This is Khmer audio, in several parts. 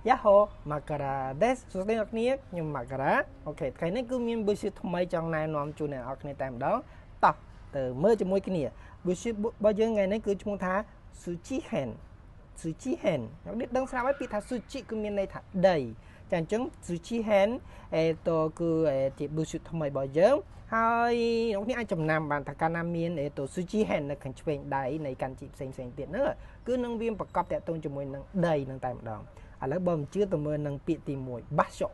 Yahoo មករា des សួស្តីអ្នកគ្នាខ្ញុំមករាអូខេថ្ងៃនេះគឺមាន bullshit ថ្មីចង់ណែនាំជូនអ្នកនរគ្នាតែម្ដងតោះទៅមើលជាមួយគ្នា bullshit របស់យើងថ្ងៃនេះគឺឈ្មោះថា Suchi Hen អ្នកនេះដឹងស្រាប់ហើយពាក្យថា Suchi គឺមានន័យថាដីចាអញ្ចឹង Suchi Hen គឺជា bullshit ថ្មីរបស់យើងហើយអ្នកនេះអាចចំណាំបានថាកាលណាមានSuchi Hen នៅខាងឆ្វេងដៃនៃកាន់ជីផ្សេងទៀតហ្នឹងគឺនឹងវាប្រកបតាក់ទងជាមួយនឹងដីនឹងតែម្ដងឥឡូវបើមិនជឿទៅមើលនឹងពាក្យទី1 Basho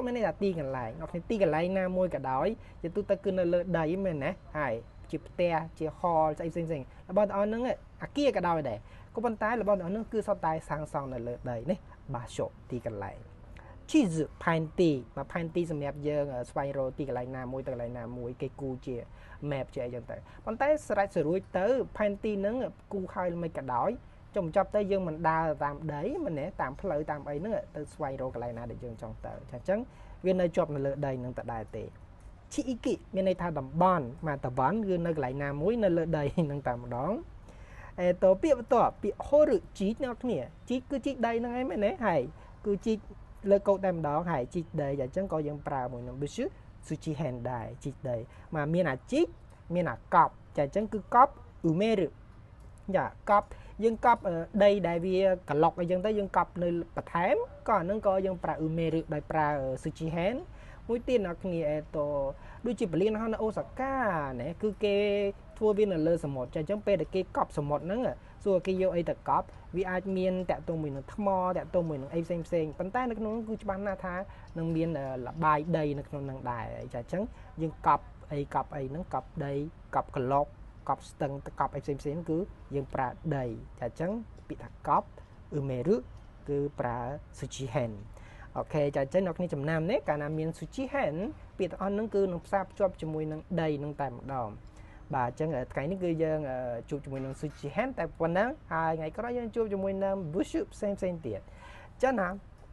មានន័យថាទីកន្លែងអ្នកនេះទីកន្លែងណាមួយក៏ដោយជាទូទៅគឺនៅលើដីមែនណាហើយជាផ្ទះជា hall ស្អីផ្សេងរបស់ទាំងអស់ហ្នឹងអាគារក៏ដោយដែរក៏ប៉ុន្តែរបស់ទាំងអស់ហ្នឹងគឺសុទ្ធតែសាងសង់នៅលើដីនេះ Basho ទីកន្លែង Cheese ផែនទីសម្រាប់យើងស្វែងរកទីកន្លែងណាមួយទៅកន្លែងណាមួយគេគូជា map ជាអីចឹងទៅប៉ុន្តែស្រេចសរួចទៅផែនទីហ្នឹងគូហើយមិនក៏ដោយចាប់ទៅយើងមិនដើរតាមដីមិនទេតាមផ្លូវតាមអីហ្នឹងទៅស្វែងរកកន្លែងណាដែលយើងចង់ទៅអញ្ចឹងវានៅជាប់នៅលើដីហ្នឹងតដែរទេ Chiiki មានន័យថាតំបន់មកតំបន់គឺនៅកន្លែងណាមួយនៅលើដីហ្នឹងតែម្ដងតពាក្យបន្ទាប់ពាក្យ Horu ជីកអ្នកគ្នាជីកគឺជីកដីហ្នឹងឯងមែនទេហើយគឺជីកលើកោតតែម្ដងហើយជីកដីអញ្ចឹងក៏យើងប្រើមួយនឹង Bushu Suchi Hen ដែរជីកដីមកមានអាជីកមានអាកប់ចាអញ្ចឹងគឺកប់ Umeru ចាកប់យើងកប់ដីដែលវាក្លុកអីចឹងទៅយើងកប់នៅបន្ថែមក៏អានឹងក៏យើងប្រើ Umeru ដោយប្រើ Suchi Hen មួយទៀតអ្នកគ្នាដូចជាពលានហៅនៅអូសាកាណាគឺគេធ្វើវានៅលើសមុទ្រចាអញ្ចឹងពេលដែលគេកប់សមុទ្រហ្នឹងសួរគេយកអីទៅកប់វាអាចមានតាក់ទងមួយនឹងថ្មតាក់ទងមួយនឹងអីផ្សេងប៉ុន្តែនៅក្នុងនោះគឺច្បាស់ណាស់ថានឹងមានលបាយដីនៅក្នុងហ្នឹងដែរចាអញ្ចឹងយើងកប់អីហ្នឹងកប់ដីកប់ក្លុកកប់ស្ទឹងកប់អីផ្សេងគឺយើងប្រើដីចាអញ្ចឹងពាក្យថាកប់ Umeru គឺប្រើ Suchi Hen អូខេចាអញ្ចឹងអ្នកគ្នាចំណាំនេះកាលណាមាន Suchi Hen ពាក្យទាំងអស់ហ្នឹងគឺនឹងផ្សារភ្ជាប់ជាមួយនឹងដីនឹងតែម្ដងបាទអញ្ចឹងថ្ងៃនេះគឺយើងជួបជាមួយនឹង Suchi Hen តែប៉ុណ្ណឹងហើយថ្ងៃក្រោយយើងជួបជាមួយនឹង Bushu ផ្សេងទៀតអញ្ចឹងណា